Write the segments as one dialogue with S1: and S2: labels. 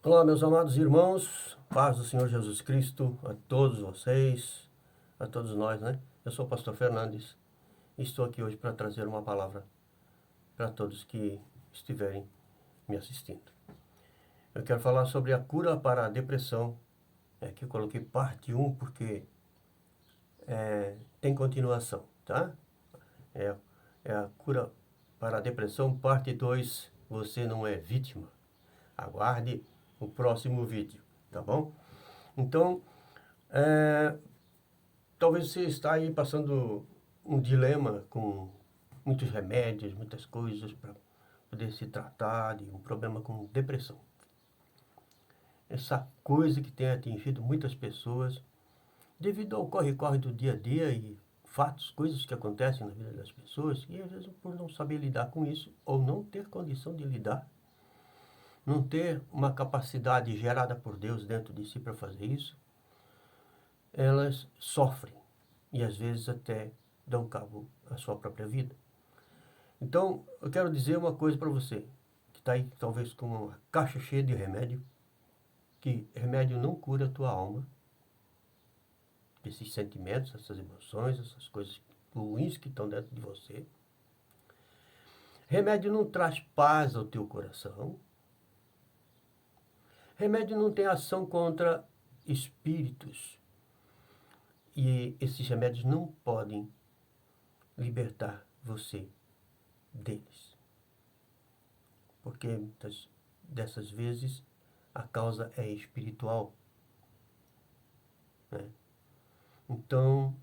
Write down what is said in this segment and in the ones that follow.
S1: Olá, meus amados irmãos, paz do Senhor Jesus Cristo a todos vocês, a todos nós, né? Eu sou o pastor Fernandes e estou aqui hoje para trazer uma palavra para todos que estiverem me assistindo. Eu quero falar sobre a cura para a depressão. Aqui eu coloquei parte um porque tem continuação, tá? É, é a cura para a depressão, parte 2. Você não é vítima. Aguarde o próximo vídeo, tá bom? Então, é, talvez você está aí passando um dilema com muitos remédios, muitas coisas para poder se tratar de um problema com depressão. Essa coisa que tem atingido muitas pessoas devido ao corre-corre do dia a dia e fatos, coisas que acontecem na vida das pessoas e às vezes por não saber lidar com isso ou não ter condição de lidar, não ter uma capacidade gerada por Deus dentro de si para fazer isso, elas sofrem e às vezes até dão cabo à sua própria vida. Então, eu quero dizer uma coisa para você, que está aí talvez com uma caixa cheia de remédio, que remédio não cura a tua alma, esses sentimentos, essas emoções, essas coisas ruins que estão dentro de você. Remédio não traz paz ao teu coração. Remédio não tem ação contra espíritos. E esses remédios não podem libertar você deles. Porque muitas dessas vezes a causa é espiritual, né? Então,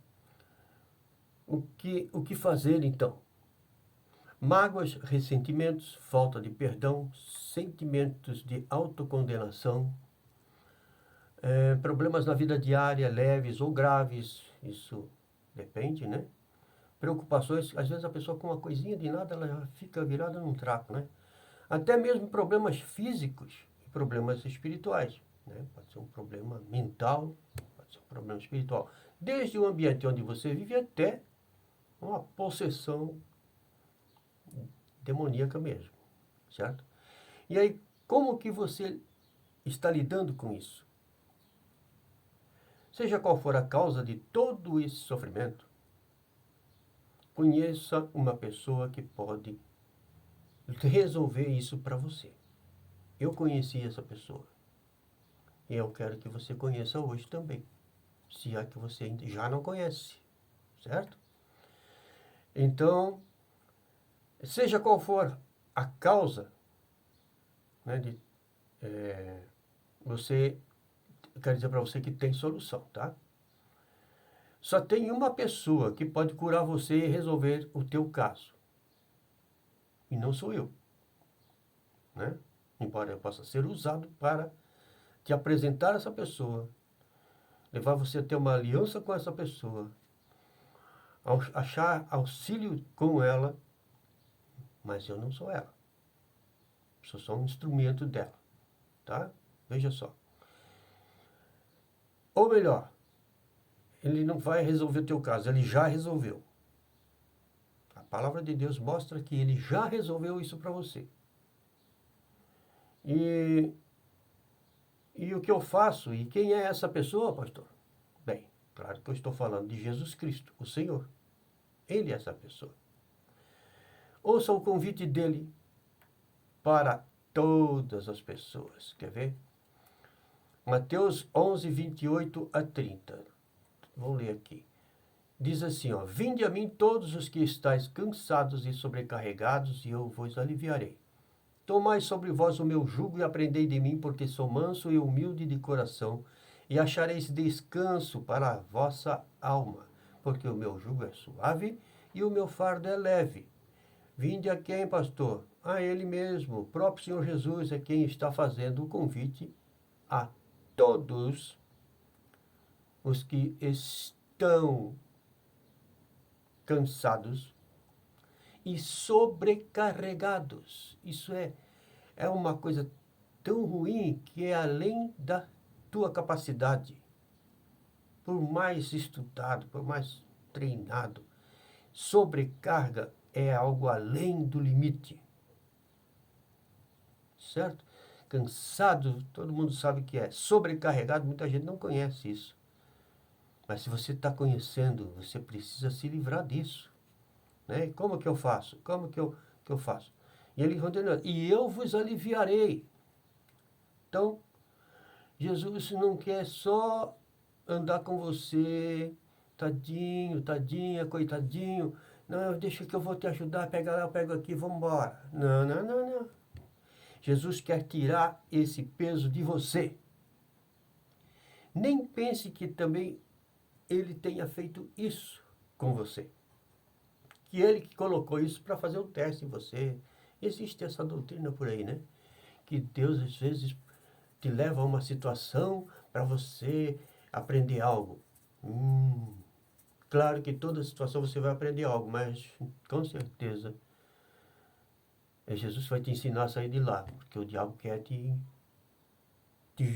S1: o que fazer então? Mágoas, ressentimentos, falta de perdão, sentimentos de autocondenação, problemas na vida diária, leves ou graves, isso depende, né? Preocupações, às vezes a pessoa com uma coisinha de nada, ela já fica virada num trapo, né? Até mesmo problemas físicos e problemas espirituais, né? Pode ser um problema mental, pode ser um problema espiritual. Desde o ambiente onde você vive até uma possessão demoníaca mesmo, certo? E aí, como que você está lidando com isso? Seja qual for a causa de todo esse sofrimento, conheça uma pessoa que pode resolver isso para você. Eu conheci essa pessoa e eu quero que você conheça hoje também, se é que você já não conhece, certo? Então, seja qual for a causa, né, você, eu quero dizer para você que tem solução, tá? Só tem uma pessoa que pode curar você e resolver o teu caso. E não sou eu, né? Embora eu possa ser usado para te apresentar essa pessoa, levar você a ter uma aliança com essa pessoa, achar auxílio com ela, mas eu não sou ela. Sou só um instrumento dela, tá? Veja só. Ou melhor, ele não vai resolver o teu caso, ele já resolveu. A palavra de Deus mostra que ele já resolveu isso para você. E, e o que eu faço? E quem é essa pessoa, pastor? Bem, claro que eu estou falando de Jesus Cristo, o Senhor. Ele é essa pessoa. Ouça o convite dele para todas as pessoas. Quer ver? Mateus 11, 28 a 30. Vou ler aqui. Diz assim, ó: Vinde a mim todos os que estáis cansados e sobrecarregados, e eu vos aliviarei. Tomai sobre vós o meu jugo e aprendei de mim, porque sou manso e humilde de coração, e achareis descanso para a vossa alma, porque o meu jugo é suave e o meu fardo é leve. Vinde a quem, pastor? A ele mesmo, o próprio Senhor Jesus é quem está fazendo o convite a todos os que estão cansados e sobrecarregados. Isso é uma coisa tão ruim que é além da tua capacidade. Por mais estudado, por mais treinado, sobrecarga é algo além do limite. Certo? cansado, todo mundo sabe que é sobrecarregado, muita gente não conhece isso. Mas se você está conhecendo, você precisa se livrar disso. Né? Como que eu faço? Como que eu faço? E ele continua, e eu vos aliviarei. Então, Jesus não quer só andar com você, tadinho, tadinha, coitadinho. Não, deixa que eu vou te ajudar, pega lá, eu pego aqui, vamos embora. Não, não, não, não. Jesus quer tirar esse peso de você. Nem pense que também ele tenha feito isso com você. Que ele que colocou isso para fazer um teste em você. Existe essa doutrina por aí, né? Que Deus às vezes te leva a uma situação para você aprender algo. Claro que toda situação você vai aprender algo, mas com certeza Jesus vai te ensinar a sair de lá, porque o diabo quer te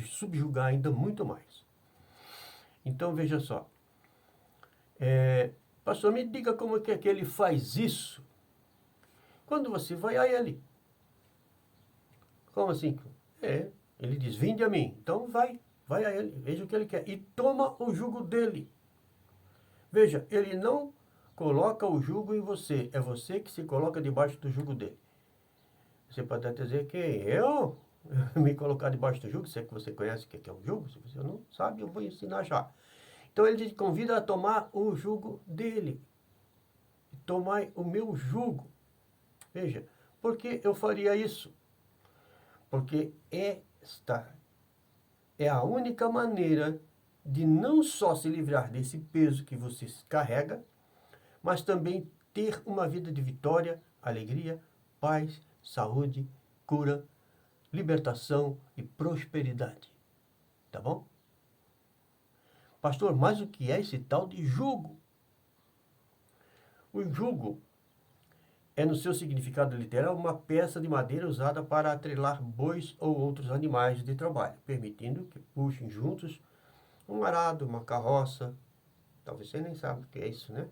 S1: subjugar ainda muito mais. Então veja só, pastor, me diga como é que ele faz isso. Quando você vai a ele. Como assim? Ele diz, vinde a mim. Então vai a ele, veja o que ele quer. E toma o jugo dele. Veja, ele não coloca o jugo em você, é você que se coloca debaixo do jugo dele. Você pode até dizer que eu me colocar debaixo do jugo, se é que você conhece o que é um jugo, se você não sabe, eu vou ensinar já. Então ele te convida a tomar o jugo dele. Tomai o meu jugo. Veja, por que eu faria isso? Porque esta é a única maneira de não só se livrar desse peso que você carrega, mas também ter uma vida de vitória, alegria, paz, saúde, cura, libertação e prosperidade. Tá bom? Pastor, mas o que é esse tal de jugo? O jugo é, no seu significado literal, uma peça de madeira usada para atrelar bois ou outros animais de trabalho, permitindo que puxem juntos um arado, uma carroça. Talvez você nem sabe o que é isso, né?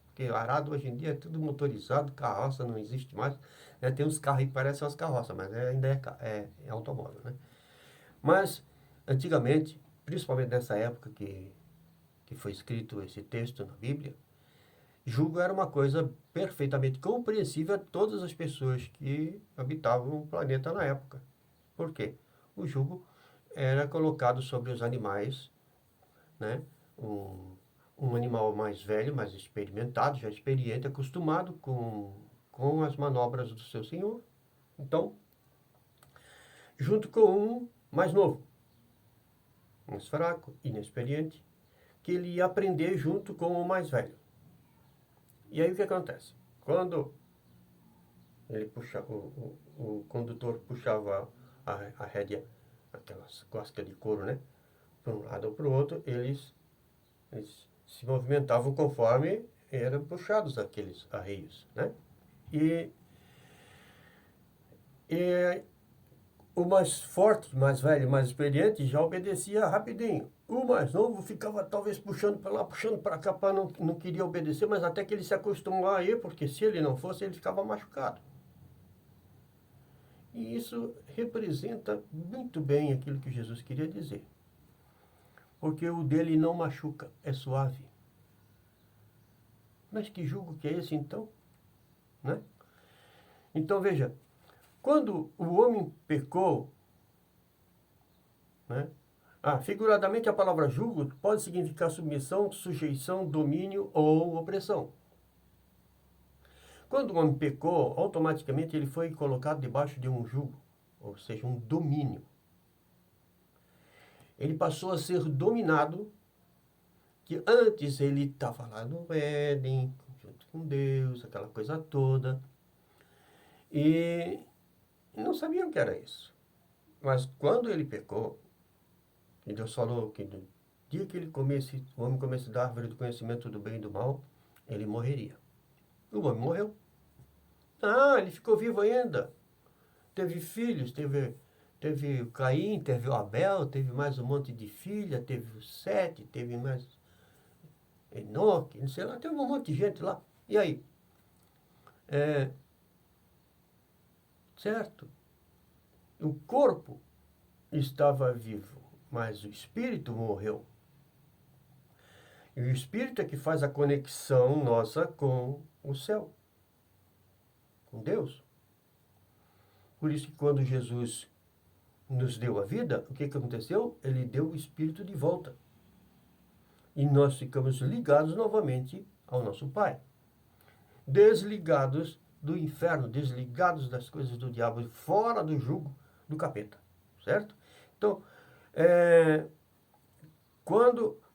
S1: Porque arado hoje em dia é tudo motorizado, carroça não existe mais. Né? Tem uns carros aí que parecem umas carroças, mas ainda é automóvel, né? Mas, antigamente, principalmente nessa época que foi escrito esse texto na Bíblia, jugo era uma coisa perfeitamente compreensível a todas as pessoas que habitavam o planeta na época. Por quê? O jugo era colocado sobre os animais, né? Um animal mais velho, mais experimentado, já experiente, acostumado com as manobras do seu senhor. Então, junto com um mais novo, mais fraco, inexperiente, que ele ia aprender junto com o mais velho. E aí o que acontece? Quando ele o condutor puxava a rédea, aquelas costas de couro, né? Para um lado ou para o outro, eles se movimentavam conforme eram puxados aqueles arreios, né? E o mais forte, mais velho, mais experiente já obedecia rapidinho. O mais novo ficava talvez puxando para lá, puxando para cá, para não queria obedecer, mas até que ele se acostumou a ir, porque se ele não fosse, ele ficava machucado. E isso representa muito bem aquilo que Jesus queria dizer. Porque o dele não machuca, é suave. Mas que jugo que é esse então? Né? Então veja, quando o homem pecou, né? Figuradamente a palavra jugo pode significar submissão, sujeição, domínio ou opressão. Quando o homem pecou, automaticamente ele foi colocado debaixo de um jugo, ou seja, um domínio. Ele passou a ser dominado, que antes ele estava lá no Éden, junto com Deus, aquela coisa toda, e não sabiam o que era isso. Mas quando ele pecou, e Deus falou que no dia que ele comesse, o homem comesse da árvore do conhecimento do bem e do mal, ele morreria. O homem morreu. Ele ficou vivo ainda. Teve filhos, teve o Caim, teve o Abel, teve mais um monte de filha, teve o Sete, teve mais Enoque, não sei lá, teve um monte de gente lá. E aí? Certo? O corpo estava vivo, mas o espírito morreu. E o espírito é que faz a conexão nossa com o céu, com Deus. Por isso que quando Jesus nos deu a vida, o que aconteceu? Ele deu o espírito de volta. E nós ficamos ligados novamente ao nosso Pai. Desligados do inferno, desligados das coisas do diabo, fora do jugo do capeta. Certo? Então,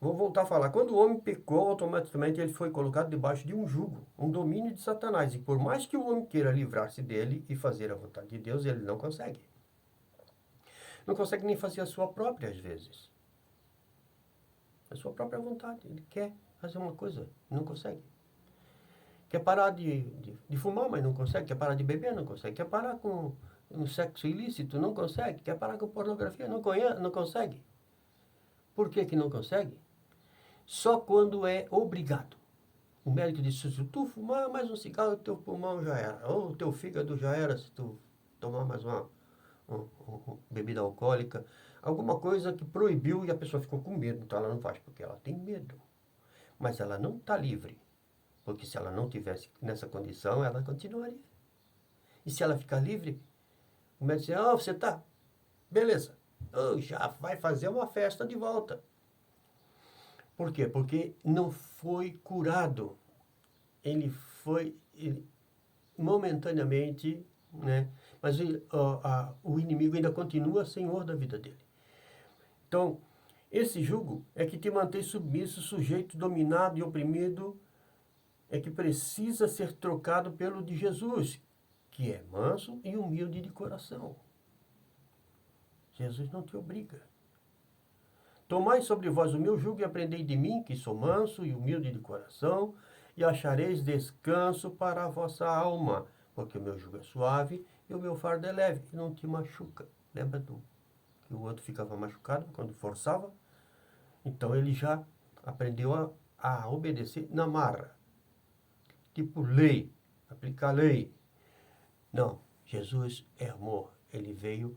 S1: vou voltar a falar, quando o homem pecou, automaticamente ele foi colocado debaixo de um jugo, um domínio de Satanás. E por mais que o homem queira livrar-se dele e fazer a vontade de Deus, ele não consegue. Não consegue nem fazer a sua própria, às vezes. A sua própria vontade. Ele quer fazer uma coisa, não consegue. Quer parar de fumar, mas não consegue. Quer parar de beber, não consegue. Quer parar com um sexo ilícito, não consegue. Quer parar com pornografia, não consegue. Por que não consegue? Só quando é obrigado. O médico disse, se tu fumar mais um cigarro, o teu pulmão já era. Ou o teu fígado já era, se tu tomar mais uma bebida alcoólica. Alguma coisa que proibiu e a pessoa ficou com medo. Então ela não faz, porque ela tem medo. Mas ela não está livre. Porque se ela não tivesse nessa condição, ela continuaria. E se ela ficar livre, o médico diz, você tá? Beleza. Já vai fazer uma festa de volta. Por quê? Porque não foi curado. Ele foi momentaneamente, né? Mas o inimigo ainda continua senhor da vida dele. Então, esse jugo é que te mantém submisso, sujeito, dominado e oprimido, é que precisa ser trocado pelo de Jesus, que é manso e humilde de coração. Jesus não te obriga. Tomai sobre vós o meu jugo e aprendei de mim, que sou manso e humilde de coração, e achareis descanso para a vossa alma, porque o meu jugo é suave e o meu fardo é leve, e não te machuca. Lembra que o outro ficava machucado quando forçava? Então ele já aprendeu a obedecer na marra. Tipo lei, aplicar lei. Não, Jesus é amor. Ele veio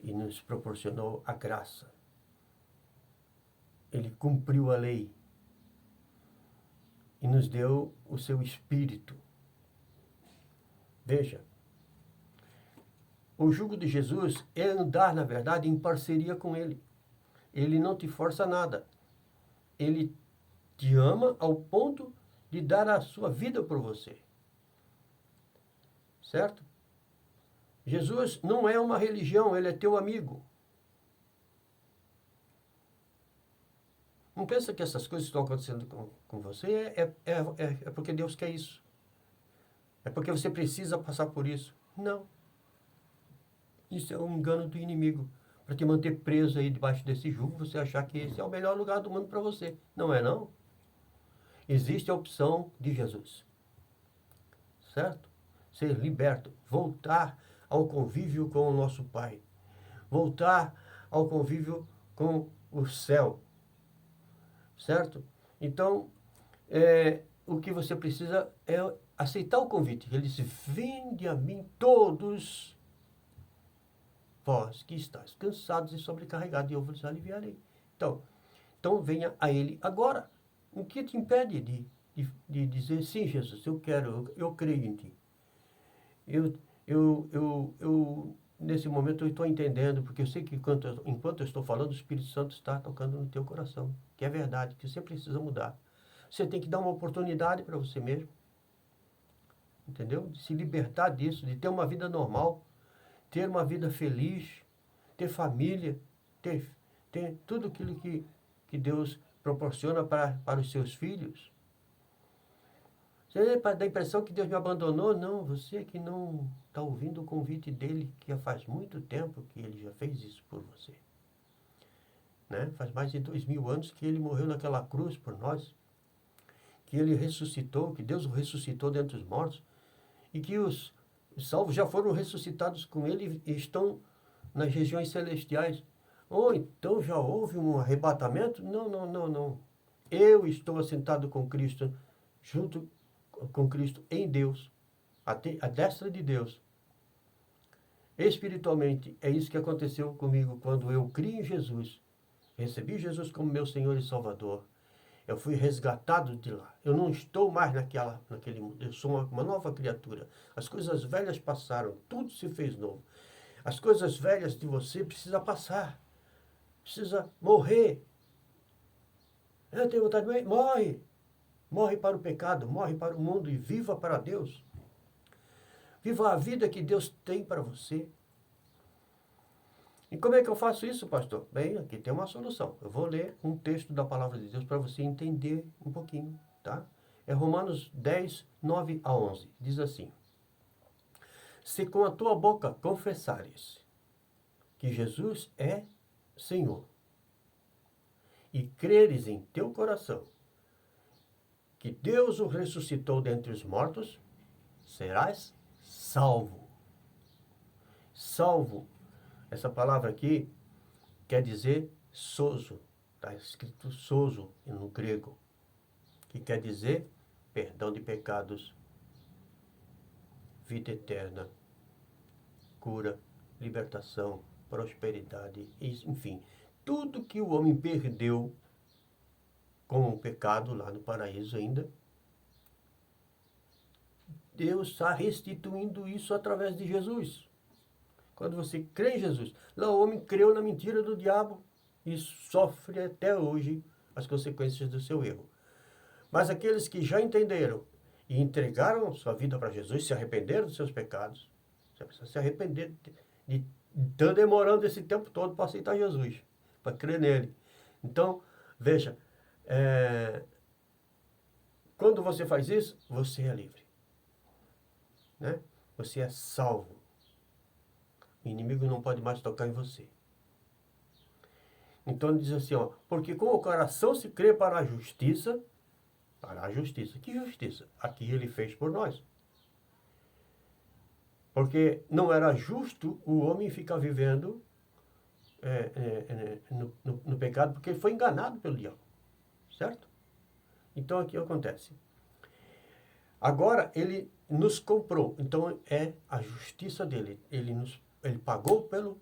S1: e nos proporcionou a graça. Ele cumpriu a lei e nos deu o seu espírito. Veja, o jugo de Jesus é andar, na verdade, em parceria com Ele. Ele não te força nada. Ele te ama ao ponto de dar a sua vida por você. Certo? Jesus não é uma religião, Ele é teu amigo. Não pensa que essas coisas que estão acontecendo com você é porque Deus quer isso. É porque você precisa passar por isso. Não. Isso é um engano do inimigo. Para te manter preso aí debaixo desse jugo, você achar que esse é o melhor lugar do mundo para você. Não é não. Existe a opção de Jesus. Certo? Ser liberto. Voltar ao convívio com o nosso Pai. Voltar ao convívio com o céu. Certo? Então, o que você precisa é aceitar o convite. Ele disse, vinde a mim todos vós que estáis cansados e sobrecarregados, e eu vos aliviarei. Então venha a Ele agora. O que te impede de dizer, sim, Jesus, eu quero, eu creio em Ti. Nesse momento, eu estou entendendo, porque eu sei que enquanto eu estou falando, o Espírito Santo está tocando no teu coração, que é verdade, que você precisa mudar. Você tem que dar uma oportunidade para você mesmo, entendeu? De se libertar disso, de ter uma vida normal, ter uma vida feliz, ter família, ter tudo aquilo que Deus proporciona para os seus filhos. Você dá a impressão que Deus me abandonou? Não, você que não está ouvindo o convite dele, que já faz muito tempo que ele já fez isso por você. Né? Faz mais de 2000 anos que ele morreu naquela cruz por nós, que ele ressuscitou, que Deus o ressuscitou dentre os mortos, e que os salvos já foram ressuscitados com ele e estão nas regiões celestiais. Ou então já houve um arrebatamento? Não. Eu estou assentado com Cristo, junto com Cristo em Deus, à destra de Deus. espiritualmente. É isso que aconteceu comigo quando eu criei em Jesus. Recebi Jesus como meu Senhor e Salvador. Eu fui resgatado de lá. Eu não estou mais naquele mundo. Eu sou uma nova criatura. As coisas velhas passaram. Tudo se fez novo. As coisas velhas de você precisa passar. Precisa morrer. Eu tenho vontade de morrer. Morre. Morre para o pecado. Morre para o mundo e viva para Deus. Viva a vida que Deus tem para você. E como é que eu faço isso, pastor? Bem, aqui tem uma solução. Eu vou ler um texto da palavra de Deus para você entender um pouquinho, tá? É Romanos 10, 9 a 11. Diz assim: Se com a tua boca confessares que Jesus é Senhor e creres em teu coração que Deus o ressuscitou dentre os mortos, serás salvo. Salvo. Essa palavra aqui quer dizer sozo. Está escrito sozo no grego, que quer dizer perdão de pecados, vida eterna, cura, libertação, prosperidade, enfim, tudo que o homem perdeu com o pecado lá no paraíso ainda, Deus está restituindo isso através de Jesus. Quando você crê em Jesus, lá o homem creu na mentira do diabo e sofre até hoje as consequências do seu erro. Mas aqueles que já entenderam e entregaram sua vida para Jesus, se arrependeram dos seus pecados, você precisa se arrepender de estar demorando esse tempo todo para aceitar Jesus, para crer nele. Então, veja, quando você faz isso, você é livre, né? Você é salvo. O inimigo não pode mais tocar em você. Então ele diz assim, ó, porque com o coração se crê para a justiça. Para a justiça. Que justiça? Aqui ele fez por nós. Porque não era justo o homem ficar vivendo no pecado, porque ele foi enganado pelo diabo. Certo? Então aqui acontece. Agora ele nos comprou. Então é a justiça dele. Ele pagou por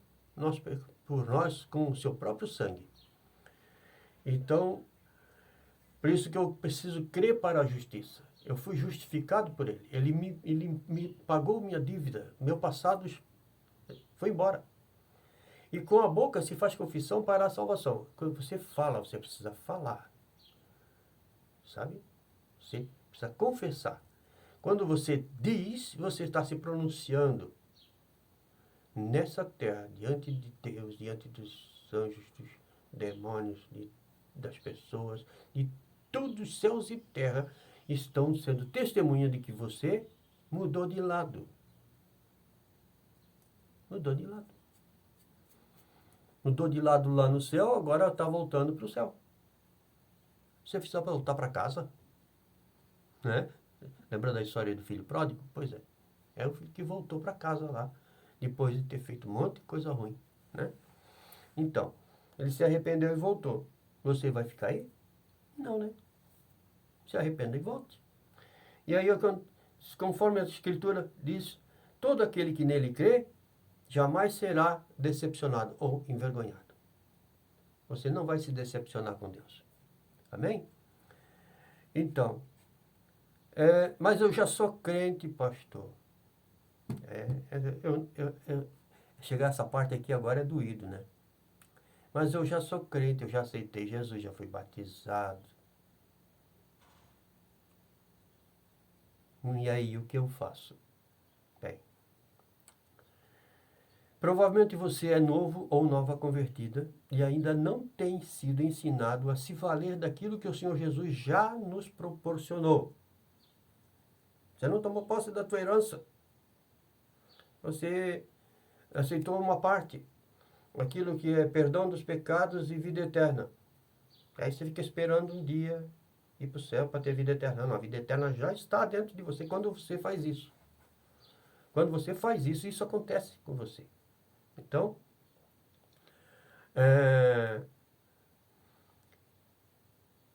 S1: nós com o seu próprio sangue. Então, por isso que eu preciso crer para a justiça. Eu fui justificado por ele. Ele me pagou minha dívida. Meu passado foi embora. E com a boca se faz confissão para a salvação. Quando você fala, você precisa falar. Sabe? Você precisa confessar. Quando você diz, você está se pronunciando nessa terra, diante de Deus, diante dos anjos, dos demônios, das pessoas, de todos os céus e terra, estão sendo testemunha de que você mudou de lado. Mudou de lado. Mudou de lado lá no céu, agora está voltando para o céu. Você precisa voltar para casa, né? Lembra da história do filho pródigo? Pois é. É o filho que voltou para casa lá, depois de ter feito um monte de coisa ruim, né? Então, ele se arrependeu e voltou. Você vai ficar aí? Não, né? Se arrependa e volte. E aí, conforme a Escritura diz, todo aquele que nele crê, jamais será decepcionado ou envergonhado. Você não vai se decepcionar com Deus. Amém? Então, mas eu já sou crente, pastor. Chegar essa parte aqui agora é doído, né? Mas eu já sou crente, eu já aceitei Jesus, já fui batizado. E aí, o que eu faço? Bem, provavelmente você é novo ou nova convertida e ainda não tem sido ensinado a se valer daquilo que o Senhor Jesus já nos proporcionou. Você não tomou posse da tua herança. Você aceitou uma parte, aquilo que é perdão dos pecados e vida eterna. Aí você fica esperando um dia ir para o céu para ter vida eterna. Não, a vida eterna já está dentro de você quando você faz isso. Quando você faz isso, isso acontece com você. Então,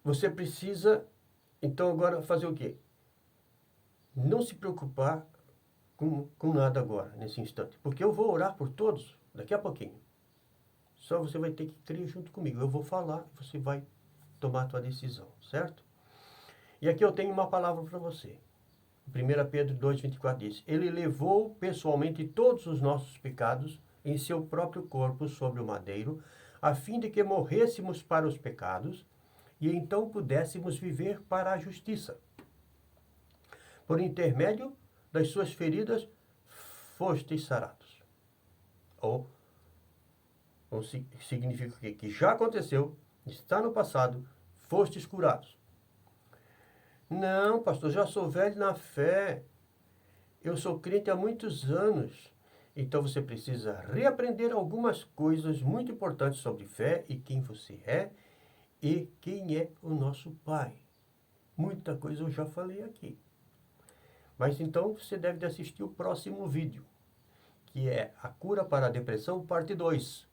S1: você precisa, então agora fazer o quê? Não se preocupar com nada agora, nesse instante. Porque eu vou orar por todos daqui a pouquinho. Só você vai ter que crer junto comigo. Eu vou falar, você vai tomar a tua decisão, certo? E aqui eu tenho uma palavra para você. 1 Pedro 2,24 diz: Ele levou pessoalmente todos os nossos pecados em seu próprio corpo sobre o madeiro, a fim de que morrêssemos para os pecados e então pudéssemos viver para a justiça. Por intermédio das suas feridas fostes sarados. Ou significa que já aconteceu, está no passado, fostes curados. Não, pastor, já sou velho na fé. Eu sou crente há muitos anos. Então você precisa reaprender algumas coisas muito importantes sobre fé e quem você é e quem é o nosso Pai. Muita coisa eu já falei aqui. Mas então você deve de assistir o próximo vídeo, que é a cura para a depressão, parte 2.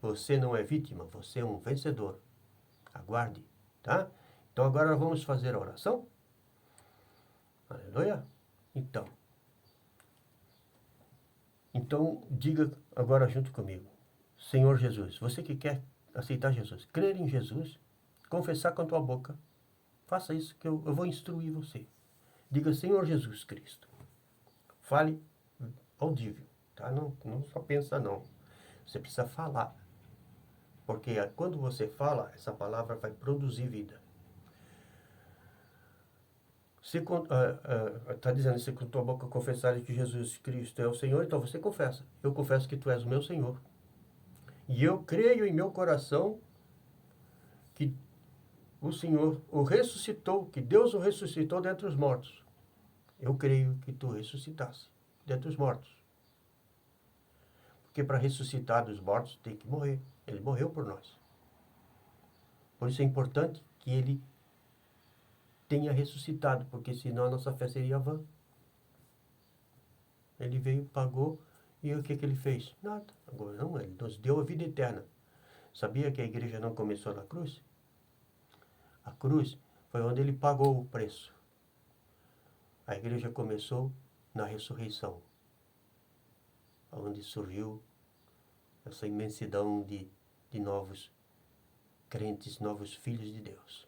S1: Você não é vítima, você é um vencedor. Aguarde, tá? Então agora vamos fazer a oração. Aleluia. Então diga agora junto comigo. Senhor Jesus, você que quer aceitar Jesus, crer em Jesus, confessar com a tua boca, faça isso que eu vou instruir você. Diga, Senhor Jesus Cristo. Fale audível, tá? Não só pensa não. Você precisa falar. Porque quando você fala, essa palavra vai produzir vida. Está dizendo, se com tua boca confessares que Jesus Cristo é o Senhor, então você confessa. Eu confesso que tu és o meu Senhor. E eu creio em meu coração que o Senhor o ressuscitou, que Deus o ressuscitou dentre os mortos. Eu creio que tu ressuscitasse dentre os mortos. Porque para ressuscitar dos mortos tem que morrer. Ele morreu por nós. Por isso é importante que ele tenha ressuscitado, porque senão a nossa fé seria vã. Ele veio, pagou, e o que ele fez? Nada. Agora não, ele nos deu a vida eterna. Sabia que a igreja não começou na cruz? A cruz foi onde ele pagou o preço. A igreja começou na ressurreição, onde surgiu essa imensidão de novos crentes, novos filhos de Deus.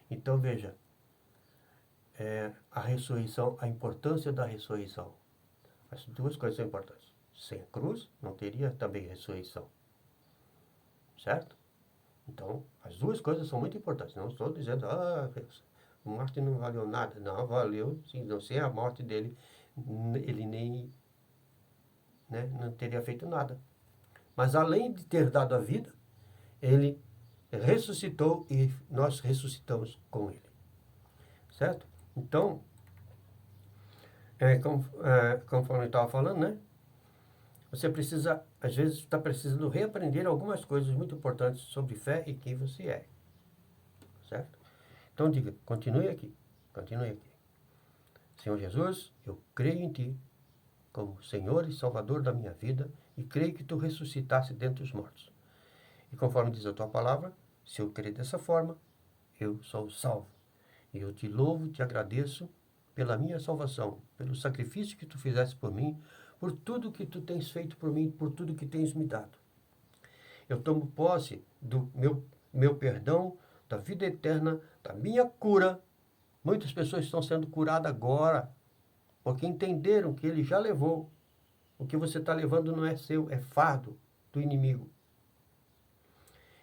S1: Então veja, a ressurreição, a importância da ressurreição. As duas coisas são importantes. Sem a cruz, não teria também ressurreição. Certo? Então, as duas coisas são muito importantes. Não estou dizendo, a morte não valeu nada. Não, valeu. Sim, não, sem a morte dele, ele nem não teria feito nada. Mas além de ter dado a vida, ele ressuscitou e nós ressuscitamos com ele. Certo? Então, conforme eu estava falando, né? Você precisa, às vezes, está precisando reaprender algumas coisas muito importantes sobre fé e quem você é. Certo? Então diga, continue aqui. Continue aqui. Senhor Jesus, eu creio em Ti como Senhor e Salvador da minha vida e creio que Tu ressuscitaste dentre os mortos. E conforme diz a Tua palavra, se eu crer dessa forma, eu sou salvo. E eu te louvo, te agradeço pela minha salvação, pelo sacrifício que Tu fizeste por mim, por tudo que Tu tens feito por mim, por tudo que tens me dado. Eu tomo posse do meu perdão, da vida eterna, da minha cura. Muitas pessoas estão sendo curadas agora, porque entenderam que Ele já levou. O que você está levando não é seu, é fardo do inimigo.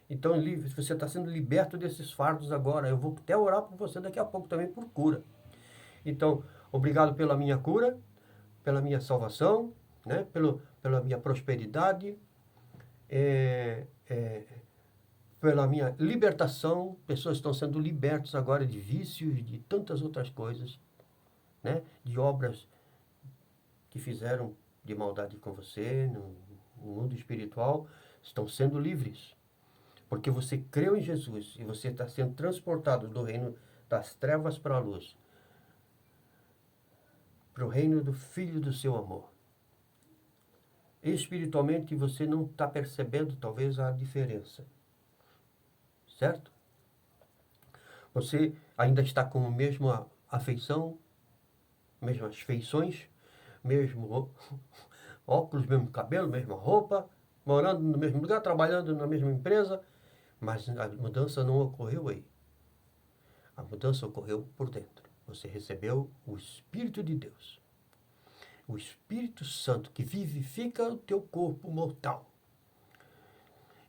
S1: Então você está sendo liberto desses fardos agora. Eu vou até orar por você daqui a pouco também por cura. Então, obrigado pela minha cura, pela minha salvação, né? Pela minha prosperidade, pela minha libertação. Pessoas estão sendo libertas agora de vícios, de tantas outras coisas, né? De obras que fizeram de maldade com você no mundo espiritual, estão sendo livres. Porque você creu em Jesus e você está sendo transportado do reino das trevas para a luz, para o reino do Filho do seu amor. Espiritualmente você não está percebendo talvez a diferença. Certo? Você ainda está com a mesma afeição, mesmas feições, mesmo óculos, mesmo cabelo, mesma roupa, morando no mesmo lugar, trabalhando na mesma empresa, mas a mudança não ocorreu aí. A mudança ocorreu por dentro. Você recebeu o Espírito de Deus. O Espírito Santo que vivifica o teu corpo mortal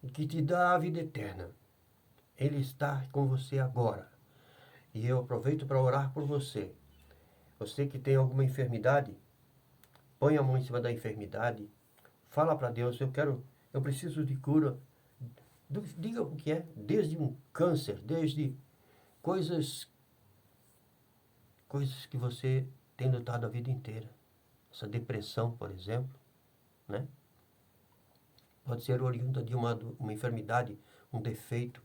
S1: e que te dá a vida eterna. Ele está com você agora. E eu aproveito para orar por você. Você que tem alguma enfermidade, põe a mão em cima da enfermidade, fala para Deus, eu preciso de cura. Diga o que é, desde um câncer, desde coisas que você tem lutado a vida inteira. Essa depressão, por exemplo, né? Pode ser oriunda de uma enfermidade, um defeito,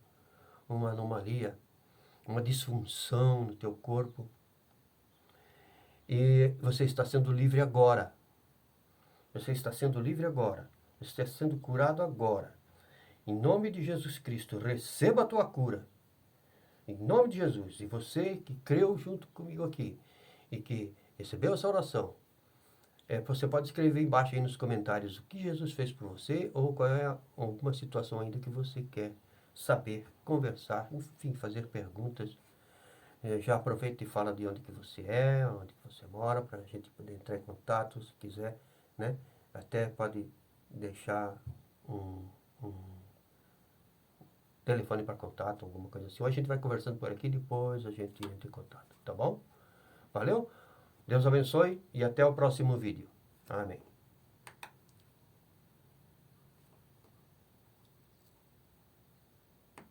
S1: uma anomalia, uma disfunção no teu corpo. E você está sendo livre agora. Você está sendo livre agora. Você está sendo curado agora. Em nome de Jesus Cristo, receba a tua cura. Em nome de Jesus. E você que creu junto comigo aqui e que recebeu essa oração, você pode escrever embaixo aí nos comentários o que Jesus fez por você ou qual é alguma situação ainda que você quer saber, conversar, enfim, fazer perguntas. Já aproveita e fala de onde que você é, onde que você mora, para a gente poder entrar em contato, se quiser, né? Até pode deixar um telefone para contato, alguma coisa assim. Ou a gente vai conversando por aqui, depois a gente entra em contato, tá bom? Valeu? Deus abençoe e até o próximo vídeo. Amém.